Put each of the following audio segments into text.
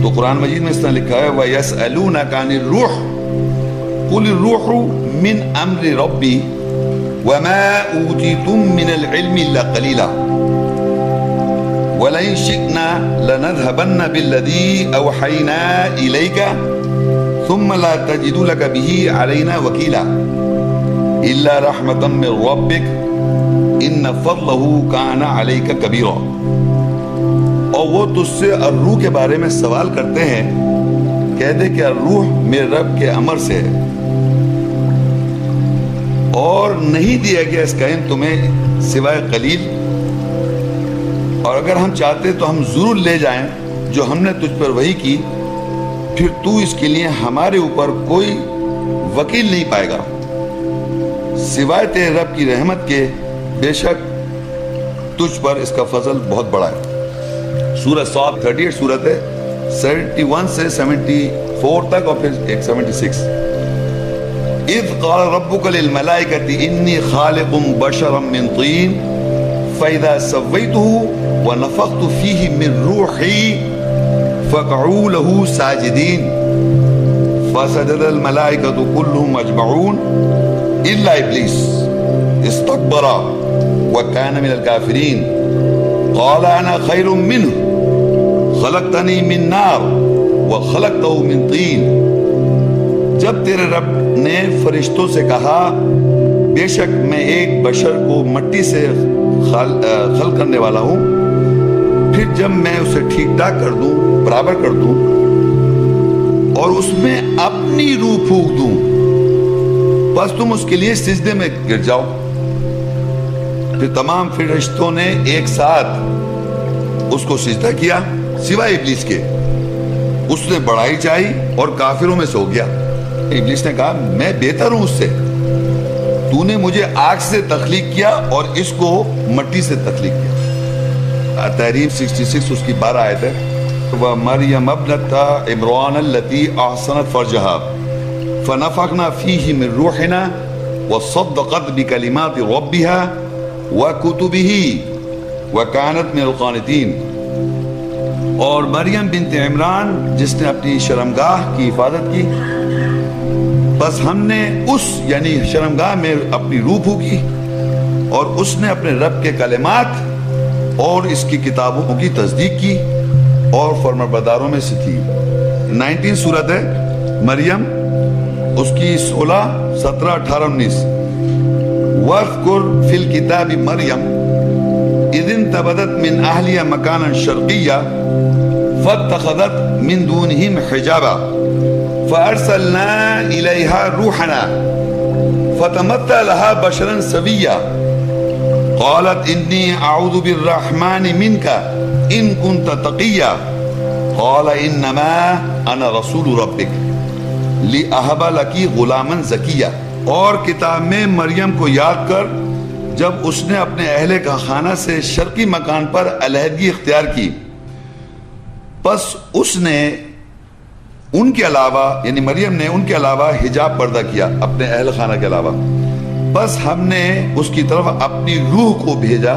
تو قرآن مجید میں اس نے لکھا ہے وَيَسْأَلُونَكَ عَنِ الرُّوحِ قُلِ الرُّوحُ مِنْ أَمْرِ رَبِّي وَمَا أُوتِيتُم مِّنَ الْعِلْمِ إِلَّا قَلِيلًا وَلَئِن شِئْنَا لَنَذْهَبَنَّ بِالَّذِي أَوْحَيْنَا إِلَيْكَ ثُمَّ لَا تَجِدُ لَكَ بِهِ عَلَيْنَا وَكِيلًا إِلَّا رَحْمَةً مِّن رَّبِّكَ إِنَّ فَضْلَهُ كَانَ عَلَيْكَ كَبِيرًا۔ اور وہ تجھ سے الروح کے بارے میں سوال کرتے ہیں، کہہ دے کہ الروح میرے رب کے امر سے ہے، اور نہیں دیا گیا اس کا علم تمہیں سوائے قلیل، اور اگر ہم چاہتے تو ہم ضرور لے جائیں جو ہم نے تجھ پر وحی کی، پھر تو اس کے لیے ہمارے اوپر کوئی وکیل نہیں پائے گا سوائے تیرے رب کی رحمت کے، بے شک تجھ پر اس کا فضل بہت بڑا ہے۔ سورہ صاد 38 سورت ہے، 71 سے 74 تک، اور پھر 76۔ اذ قال ربک للملائکۃ انی خالق بشرا من طین فاذا سویتہ ونفخت فیہ من روحی فقعوا له ساجدین فسجد الملائکۃ کلهم اجمعون الا ابلیس استکبر وکان من الکافرین قال انا خیر منہ خلقتنی من نار وخلقتہ من طین۔ جب تیرے رب نے فرشتوں سے کہا بے شک میں ایک بشر کو مٹی سے خلق کرنے والا ہوں، پھر جب میں اسے ٹھیک ٹھاک کر دوں، برابر کر دوں، اور اس میں اپنی روح پھونک دوں، بس تم اس کے لیے سجدے میں گر جاؤ۔ پھر تمام فرشتوں نے ایک ساتھ اس کو سجدہ کیا سوائے ابلیس کے۔ اس نے بڑائی چاہی اور کافروں میں سے ہو گیا۔ ابلیس نے کہا میں بہتر ہوں اس سے، تو نے مجھے آگ سے تخلیق کیا اور اس کو مٹی سے تخلیق کیا۔ تحریم 66 اس کی 12 آیت ہے۔ وَمَرْيَمَ ابْنَتَ عِمْرَانَ الَّتِي أَحْصَنَتْ فَرْجَهَا فَنَفَخْنَا فِيهِ مِنْ رُوحِنَا وَصَدَّقَتْ بِكَلِمَاتِ رَبِّهَا وَكُتُبِهِ وَكَانَتْ مِنَ الْقَانِتِينَ۔ اور مریم بنت عمران جس نے اپنی شرمگاہ کی حفاظت کی، بس ہم نے اس یعنی شرمگاہ میں اپنی روح پھونکی، اور اس نے اپنے رب کے کلمات اور اس کی کتابوں کی تصدیق کی اور فرمانبرداروں میں سے تھی۔ 19 سورت ہے مریم، اس کی 16، 17، 18، 19۔ وَاذْكُرْ فِي الْكِتَابِ مَرْيَمَ إِذِ انتَبَذَتْ مِنْ أَهْلِهَا مَكَانًا شَرْقِيًّا فَاتَّخَذَتْ مِنْ دُونِهِمْ حِجَابًا فَأَرْسَلْنَا إِلَيْهَا رُوحَنَا فَتَمَثَّلَ لَهَا بَشَرًا سَوِيًّا قالت انی اعوذ بالرحمن منک ان کنت تقیا قال انما انا رسول ربک لأہب لکی غلاما زکیا۔ اور کتاب میں مریم کو یاد کر جب اس نے اپنے اہل کا خانہ سے شرقی مکان پر علیحدگی اختیار کی، پس اس نے ان کے علاوہ یعنی مریم نے ان کے علاوہ حجاب پردہ کیا اپنے اہل خانہ کے علاوہ، بس ہم نے اس کی طرف اپنی روح کو بھیجا،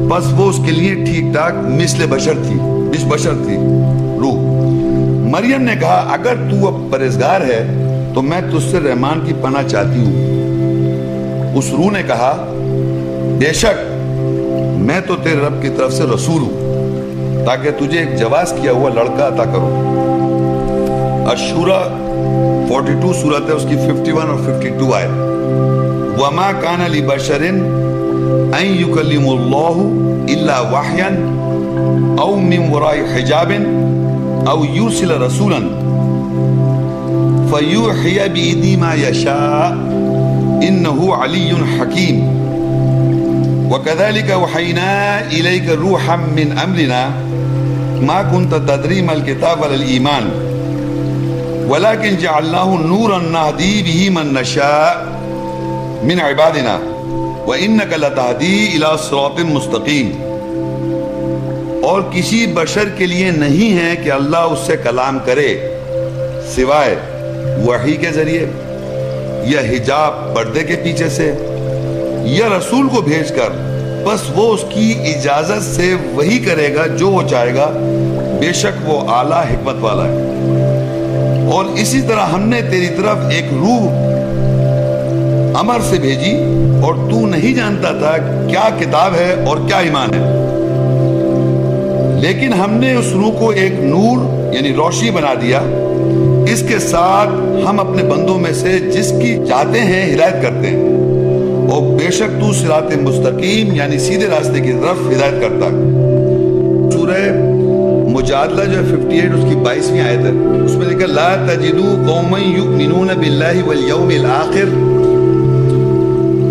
بس وہ اس کے لیے ٹھیک ٹھاک مثل بشر تھی روح۔ مریم نے کہا اگر تو اب پرہیزگار ہے تو میں تجھ سے رحمان کی پناہ چاہتی ہوں۔ اس روح نے کہا بے شک میں تو تیرے رب کی طرف سے رسول ہوں تاکہ تجھے ایک جواز کیا ہوا لڑکا عطا کروں۔ الشورى 42 سورت ہے، اس کی 51 اور 52 آئے۔ وَمَا كَانَ لِبَشَرٍ أَن يُكَلِّمُ اللَّهُ إِلَّا وَحْيًا أَوْ مِنْ وَرَاءِ حِجَابٍ أَوْ يُرْسِلَ رَسُولًا فَيُوحِيَ بِإِذْنِهِ مَا يَشَاءُ إِنَّهُ عَلِيٌّ حَكِيمٌ وَكَذَلِكَ أَوْحَيْنَا إِلَيْكَ رُوحًا مِنْ أَمْرِنَا مَا كُنْتَ تَدْرِي مَا الْكِتَابُ وَلَا الْإِيمَانُ وَلَكِنْ جَعَلْنَاهُ نُورًا نَهْدِي بِهِ مَن نَّشَاءُ من عبادنا وَإِنَّكَ لَتَهْدِي إِلَىٰ صِرَاطٍ مُسْتَقِيمٍ۔ اور کسی بشر کے لیے نہیں ہے کہ اللہ اس سے کلام کرے سوائے وحی کے ذریعے یا حجاب پردے کے پیچھے سے یا رسول کو بھیج کر، بس وہ اس کی اجازت سے وہی کرے گا جو وہ چاہے گا، بے شک وہ اعلیٰ حکمت والا ہے۔ اور اسی طرح ہم نے تیری طرف ایک روح امر سے بھیجی اور تو نہیں جانتا تھا کیا کتاب ہے اور کیا ایمان ہے، لیکن ہم نے اس روح کو ایک نور یعنی روشنی بنا دیا، اس کے ساتھ ہم اپنے بندوں میں سے جس کی چاہتے ہیں ہدایت کرتے ہیں، اور بے شک تو صراط مستقیم یعنی سیدھے راستے کی طرف ہدایت کرتا ہے۔ سورہ مجادلہ جو 58 اس کی 22ویں آیت ہے، اس میں لکھا لا تجدوا قوما یؤمنون باللہ والیوم الآخر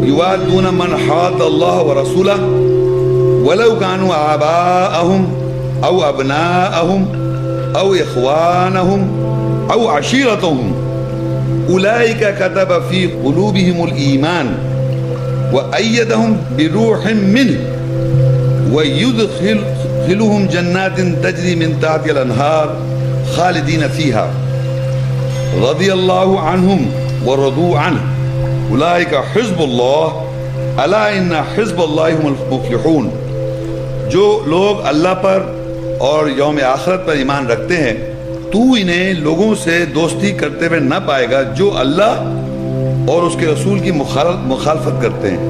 یوادون من حاد اللہ ورسولہ ولو كانوا آباءهم او ابناءهم او اخوانهم او عشیرتهم اولئک كتب في قلوبهم الایمان وأيدهم بروح منه ويدخلهم جنات تجري من تحتها الأنهار خالدين فيها رضي الله عنهم ورضوا عنه أولئك حزب الله ألا إن حزب الله هم المفلحون۔ جو لوگ اللہ پر اور یوم آخرت پر ایمان رکھتے ہیں تو انہیں لوگوں سے دوستی کرتے ہوئے نہ پائے گا جو اللہ اور اس کے رسول کی مخالفت کرتے ہیں،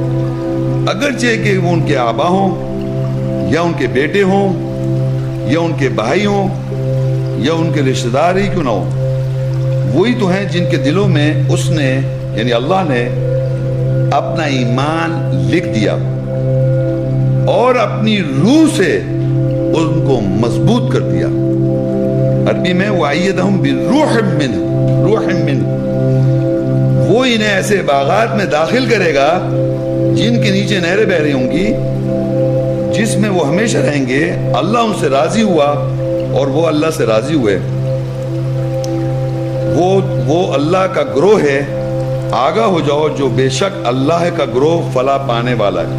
اگرچہ کہ وہ ان کے آبا ہوں یا ان کے بیٹے ہوں یا ان کے بھائی ہوں یا ان کے رشتہ دار ہی کیوں نہ ہوں، وہی تو ہیں جن کے دلوں میں اس نے یعنی اللہ نے اپنا ایمان لکھ دیا اور اپنی روح سے ان کو مضبوط کر دیا۔ عربی میں وَأَيَّدَهُمْ بِالرُّوحٍ مِّنْهُ روح منہ، وہ انہیں ایسے باغات میں داخل کرے گا جن کے نیچے نہریں بہ رہی ہوں گی، جس میں وہ ہمیشہ رہیں گے۔ اللہ ان سے راضی ہوا اور وہ اللہ سے راضی ہوئے، وہ اللہ کا گروہ ہے، آگاہ ہو جاؤ جو بے شک اللہ کا گروہ فلاح پانے والا ہے۔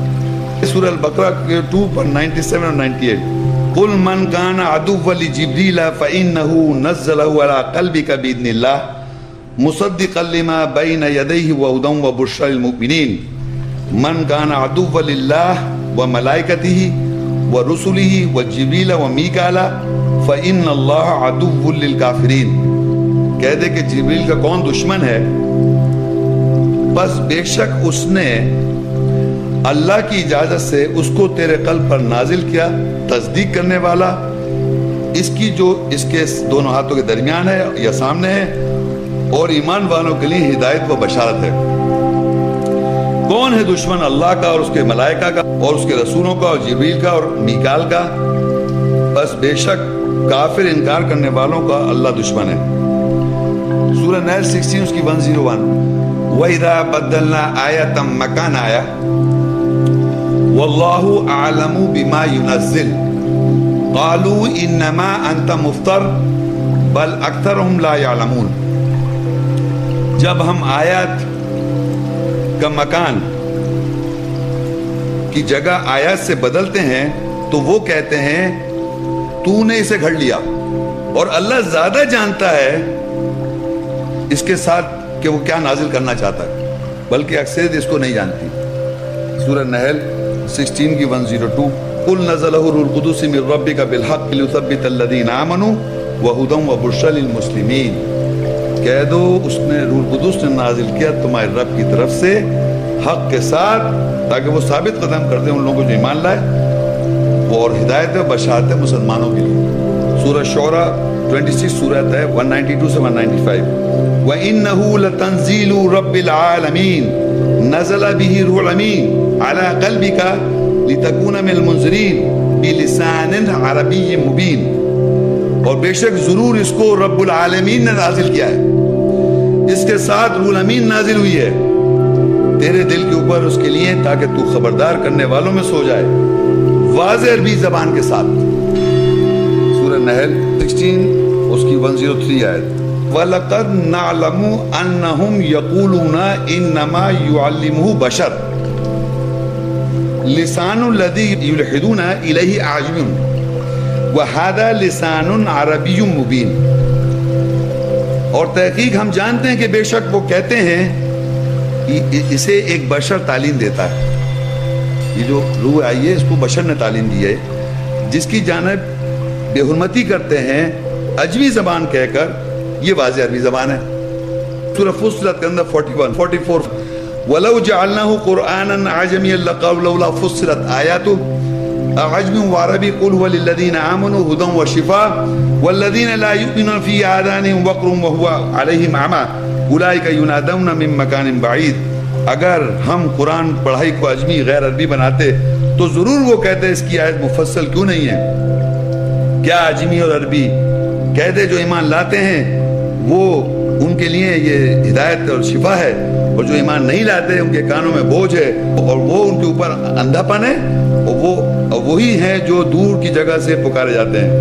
سورہ البقرہ 2:97 اور 98 قُلْ مَنْ كَانَ عَدُوًّا لِجِبْرِيلَ فَإِنَّهُ نَزَّلَهُ عَلَىٰ قَلْبِكَ بِإِذْنِ اللَّهِ مُصَدِّقًا لِمَا بَيْنَ يَدَيْهِ وَهُدًى وَبُشْرًى لِلْمُؤْمِنِينَ مَنْ كَانَ عَدُوًّا لِلَّهِ وَمَلَائِكَتِهِ وَرُسُلِهِ وَجِبْرِيلَ وَمِيكَالَ فَإِنَّ اللَّهَ عَدُوٌّ لِلْكَافِرِينَ۔ کہہ دے کہ جبریل کا کون دشمن ہے، بس بے شک اس نے اللہ کی اجازت سے اس کو تیرے قلب پر نازل کیا، تصدیق کرنے والا، اس کی جو اس کے دونوں ہاتھوں کے درمیان ہے یا سامنے ہے، اور ایمان والوں کے لیے ہدایت و بشارت ہے۔ کون ہے دشمن اللہ کا اور اس کے ملائکہ کا اور اس کے رسولوں کا اور جبریل کا اور میکال کا؟ بس بے شک کافر انکار کرنے والوں کا اللہ دشمن ہے۔ سورہ نحل 16 اس کی 101 وَإِذَا بَدَّلْنَا آیَةً مَّكَانَ آیَةٍ وَاللَّهُ أَعْلَمُ بِمَا يُنَزِّلُ قَالُوا إِنَّمَا أَنْتَ مُفْتَرٍ بَلْ أَكْثَرُهُمْ لَا يَعْلَمُونَ۔ جب ہم آیات کا مکان کی جگہ آیات سے بدلتے ہیں تو وہ کہتے ہیں تو نے اسے گھڑ لیا، اور اللہ زیادہ جانتا ہے اس کے ساتھ کہ وہ کیا نازل کرنا چاہتا ہے، بلکہ اکثریت اس کو نہیں جانتی۔ سورہ نحل 16 کی 102 قُلْ نَزَلَهُ رُوحُ الْقُدُسِ مِنْ رَبِّكَ بِالْحَقِّ لِيُثَبِّتَ الَّذِينَ آمَنُوا وَهُدًى وَبُشْرًى لِلْمُسْلِمِينَ۔ کہہ دو اس نے روح القدس نے نازل کیا تمہارے رب کی طرف سے حق کے ساتھ، تاکہ وہ ثابت قدم کر دیں ان لوگوں کو جو ایمان لائے، وہ اور ہدایت و بشارت ہے مسلمانوں کے لیے۔ سورہ شعراء 26 سورت ہے 192 سے 195 وَإِنَّهُ لَتَنزِيلُ رَبِّ الْعَالَمِينَ نَزَلَ بِهِ روحُ الْأَمِينُ عَلَى قَلْبِكَ لِتَكُونَ مِنَ الْمُنذِرِينَ بِلِسَانٍ عَرَبِيٍّ مُبِينٍ۔ اور بے شک ضرور اس کو رب العالمین نے نازل کیا ہے، اس کے ساتھ روح الامین نازل ہوئی ہے تیرے دل کے اوپر اس کے لیے تاکہ تو خبردار کرنے والوں میں سو جائے، واضح عربی زبان کے ساتھ۔ سورہ نحل 16 اس کی 103 آیت وَلَقَدْ نَعْلَمُ أَنَّهُمْ يَقُولُونَ إِنَّمَا يُعَلِّمُهُ بَشَرٌ لِسَانُ الَّذِي يُلْحِدُونَ إِلَيْهِ أَعْجَمِيٌّ وَهَذَا لِسَانٌ عَرَبِيٌّ مُبِينٌ۔ اور تحقیق ہم جانتے ہیں کہ بے شک وہ کہتے ہیں اسے ایک بشر تعلیم دیتا ہے، یہ جو روح آئی ہے اس کو بشر نے تعلیم دی ہے، جس کی جانب بے حرمتی کرتے ہیں عجمی زبان کہہ کر، یہ واضح عربی زبان ہے۔ سورہ فصلت کے اندر 41 44 وَلَوْ جَعَلْنَاهُ قُرْآنًا عَجَمِيًّا لَقَالُوا لَوْلَا فُصِّلَتْ آيَاتُهُ أَعْجَمِيٌّ وَعَرَبِيٌّ قُلْ هُوَ لِلَّذِينَ آمَنُوا هُدًى وَشِفَاءٌ وَالَّذِينَ لَا يُؤْمِنُونَ فِي آذَانِهِمْ وَقْرٌ وَهُوَ عَلَيْهِمْ أَعْمَى أُولَٰئِكَ يُنَادَوْنَ مِن مَّكَانٍ بَعِيدٍ۔ اگر ہم قرآن پڑھائی کو عجمی غیر عربی بناتے تو ضرور وہ کہتے اس کی آیت مفصل کیوں نہیں ہے؟ کیا عجمی اور عربی کہتے جو ایمان لاتے ہیں وہ ان کے لیے یہ ہدایت اور شفا ہے، اور جو ایمان نہیں لاتے ان کے کانوں میں بوجھ ہے اور وہ ان کے اوپر اندھا پن ہے، اور وہی ہیں جو دور کی جگہ سے پکارے جاتے ہیں۔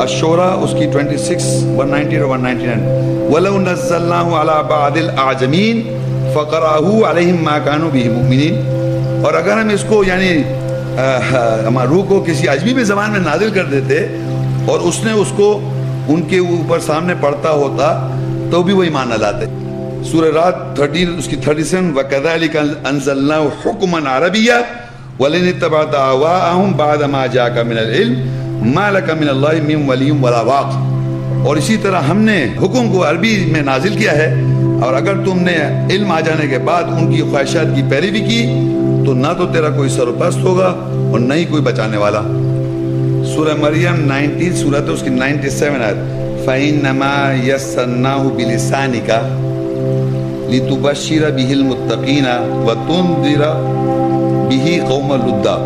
الشورى اس کی 26 190 اور 199 وَلَوْ نَزَّلْنَاهُ عَلَى بَعْضِ الْأَعْجَمِينَ فَقَرَأَهُ عَلَيْهِمْ مَا كَانُوا بِهِ مُؤْمِنِينَ، اور اگر ہم اس کو یعنی ہمارے روح کو کسی عجمی میں زبان میں نازل کر دیتے اور اس نے اس کو ان کے اوپر سامنے پڑھتا ہوتا تو بھی وہ ایمان نہ لاتے۔ سورہ رات 13 اس کی 37 وَكَذَلِكَ أَنزَلْنَاهُ حُكْمًا عَرَبِيًّا وَلَئِنِ اتَّبَعْتَ أَهْوَاءَهُمْ بَعْدَ مَا جَاءَكَ مِنَ الْعِلْمِ مَا لَكَ مِنَ اللَّهِ مِن وَلِيٍّ وَلَا وَاقٍ۔ اور اسی طرح ہم نے حکم کو عربی میں نازل کیا ہے، اور اگر تم نے علم آ جانے کے بعد ان کی خواہشات کی پیروی کی تو نہ تو تیرا کوئی سرپرست ہوگا اور نہ ہی کوئی بچانے والا۔ سورہ مریم 19 سورت اس کی 97 آیت فَإِنَّمَا يَسَّرْنَاهُ بِلِسَانِكَ لِتُبَشِّرَ بِهِ الْمُتَّقِينَ وَتُنذِرَ بِهِ قَوْمًا لُدًّا،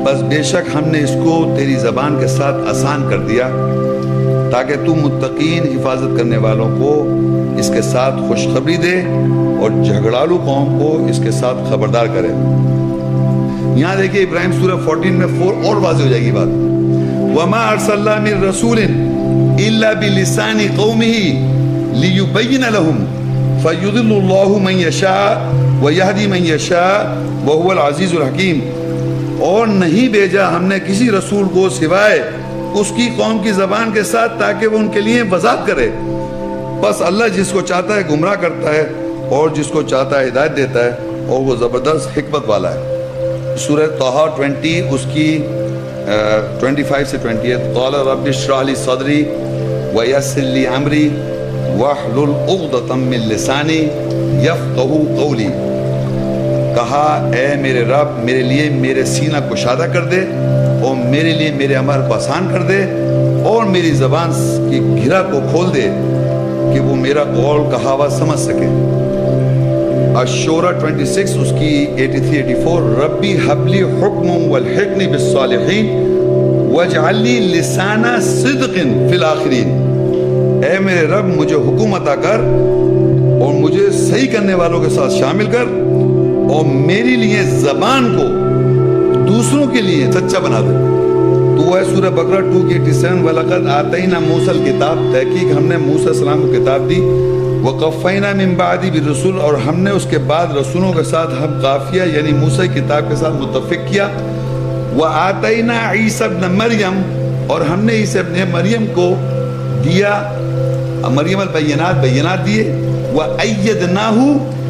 بس بے شک ہم نے اس کو تیری زبان کے ساتھ آسان کر دیا تاکہ تو متقین حفاظت کرنے والوں کو اس کے ساتھ خوشخبری دے اور جھگڑالو قوم کو اس کے ساتھ خبردار کرے۔ یہاں دیکھیں ابراہیم سورہ 14 میں 4 اور واضح ہو جائے گی بات۔ وَمَا أَرْسَلْنَا مِن رَّسُولٍ إِلَّا بِلِسَانِ قَوْمِهِ لِيُبَيِّنَ لَهُمْ فَيُضِلُّ اللَّهُ مَن يَشَاءُ وَيَهْدِي مَن يَشَاءُ وَهُوَ الْعَزِيزُ الْحَكِيمُ، اور نہیں بھیجا ہم نے کسی رسول کو سوائے اس کی قوم کی زبان کے ساتھ تاکہ وہ ان کے لیے وضاحت کرے۔ بس اللہ جس کو چاہتا ہے گمراہ کرتا ہے اور جس کو چاہتا ہے ہدایت دیتا ہے، اور وہ زبردست حکمت والا ہے۔ سورہ طٰہٰ 20 اس کی 25 سے 28 قال رب اشرح لي صدري ويسر لي امري واحلل عقدة من لساني يفقهوا قولي، کہا اے میرے رب میرے لیے میرے سینہ کشادہ کر دے اور میرے لیے میرے عمل کو آسان کر دے اور میری زبان کی گھرا کو کھول دے کہ وہ میرا قول کہاوا سمجھ سکے۔ الشورى 26 اس کی 83-84 ربی حبلی حکم والحقنی بالصالحین واجعلنی لسان صدق فی الاخرین، اے میرے رب مجھے حکم عطا کر اور مجھے صحیح کرنے والوں کے ساتھ شامل کر، اور میری لیے زبان کو دوسروں کے لیے سچا بنا دے۔ تو وہ ہے سورہ بقرہ 2 کی 87 وَلَقَدْ آتَيْنَا مُوسَى الْكِتَابَ، تحقیق ہم نے موسیٰ علیہ السلام کو کتاب دی، وَقَفَّيْنَا مِن بَعْدِهِ بِالرُّسُلِ، اور ہم نے اس کے بعد رسولوں کے ساتھ ہم قافیہ یعنی موسیٰ کی کتاب کے ساتھ متفق کیا، وَآتَيْنَا عِيسَى ابْنَ مَرْيَمَ، اور ہم نے عیسیٰ ابن مریم کو دیا مریم البینات بینات دیے، وَأَيَّدْنَاهُ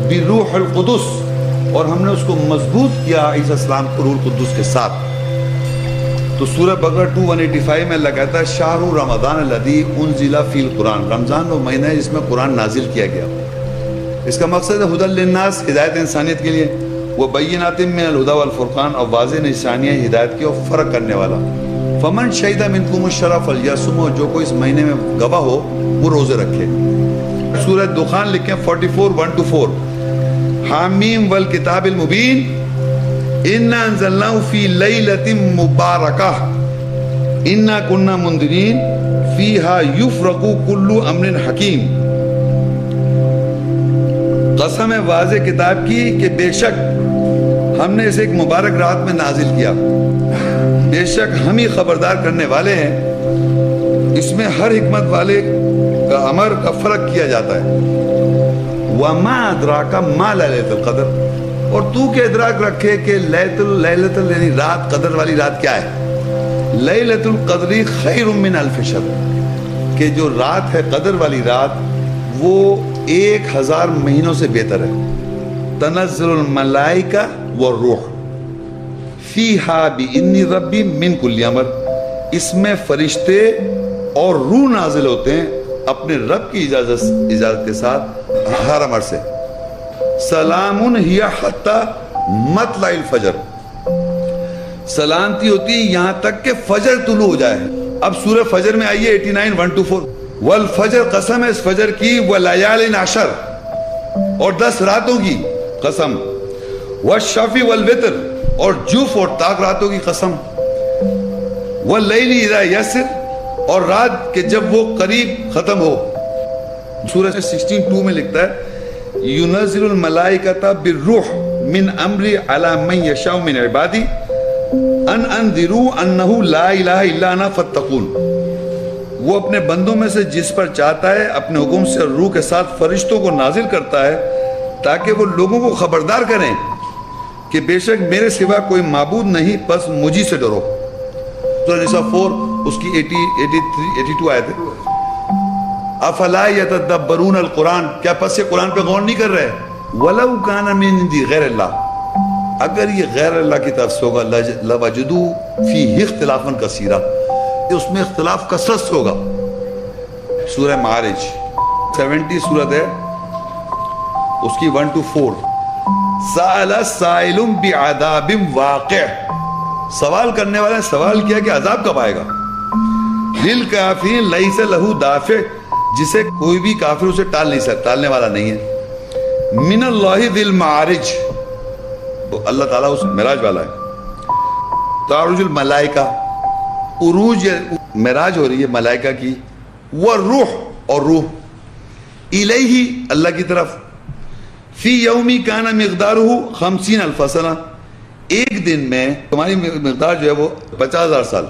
بِالرُّوحِ الْقُدُسِ، اور ہم نے اس کو مضبوط کیا عیسیٰ السلام کو روح القدس کے ساتھ۔ تو سورہ بقرہ 2:185 میں اللہ کہتا ہے شہر رمضان الذی انزل فی القرآن، رمضان وہ مہینہ ہے جس میں قرآن نازل کیا گیا۔ اس کا مقصد ہے ہدی للناس، ہدایت انسانیت کے لیے، وہ بینات من الہدی والفرقان، اور واضح نشانیاں ہدایت کی اور فرق کرنے والا۔ فمن شہد منکم الشہر فلیصمہ، جو کوئی اس مہینے میں گواہ ہو وہ روزے رکھے۔ سورہ دخان لکھیں 44:1-4 حامیم والکتاب المبین اِنَّا أَنزَلْنَاهُ فِي لَيْلَةٍ مُبَارَكَةٍ اِنَّا كُنَّا مُنذِرِينَ فِيهَا يُفْرَقُ كُلُّ أَمْرٍ حَكِيمٍ، قسم ہے واضح کتاب کی کہ بے شک ہم نے اسے ایک مبارک رات میں نازل کیا، بے شک ہم ہی خبردار کرنے والے ہیں، اس میں ہر حکمت والے کا امر کا فرق کیا جاتا ہے۔ وَمَا أَدْرَاكَ مَا لَيْلَةُ الْقَدْرِ، اور تو کہ ادراک رکھے کہ لیلۃ یعنی رات، قدر والی رات کیا ہے؟ لیلۃ القدر خیر من الف شہر، کہ جو رات ہے قدر والی رات وہ 1000 مہینوں سے بہتر ہے۔ تنزل الملائکہ والروح فیہا بإذن ربی من کل امر، اس میں فرشتے اور روح نازل ہوتے ہیں اپنے رب کی اجازت کے ساتھ ہر امر سے. سلام ہی حتی مطلع الفجر, سلامتی ہوتی ہے یہاں تک کہ فجر طلوع ہو جائے. اب سورہ فجر میں آئیے 89 1-4. والفجر قسم ہے اس فجر کی, ولیال عشر اور 10 راتوں کی قسم, والشفع والوتر اور جوف اور طاق راتوں کی قسم, واللیل اذا یسر اور رات کے جب وہ قریب ختم ہو. سورہ 16:2 میں لکھتا ہے ينزل الملائکۃ بالروح من امری علی من یشاء من عبادی ان انذروا انہ لا الہ الا انا فاتقون. وہ اپنے بندوں میں سے جس پر چاہتا ہے اپنے حکم سے روح کے ساتھ فرشتوں کو نازل کرتا ہے تاکہ وہ لوگوں کو خبردار کریں کہ بے شک میرے سوا کوئی معبود نہیں, پس مجھی سے ڈرو. سورہ نساء 4 اس کی 82 آیت ہے. افلا یتدبرون القرآن, کیا پس یہ قرآن پہ غور نہیں کر رہے؟ ولو کان من عند غیر اللہ, اگر یہ غیر اللہ کی طرف سے ہوگا لوجدوا فیہ اختلافا کثیرا, اس میں اختلاف کثرت سے ہوگا. سورہ معارج 70 سورت ہے, اس کی 1-4. سأل سائل بعذاب واقع, سوال کرنے والے نے سوال کیا کہ عذاب کب آئے گا. للکافرین لیس لہ دافع, جسے کوئی بھی کافر اسے ٹال نہیں سکتا, ٹالنے والا نہیں ہے. من اللہ ذی المعارج, اللہ تعالیٰ اس معراج والا ہے. تعرج الملائکہ, عروج معراج ہو رہی ہے ملائکہ کی. والروح اور روح, الیہ اللہ کی طرف. فی یومی کان مقدارہ 50,000 سنہ, ایک دن میں تمہاری مقدار جو ہے وہ 50,000 سال.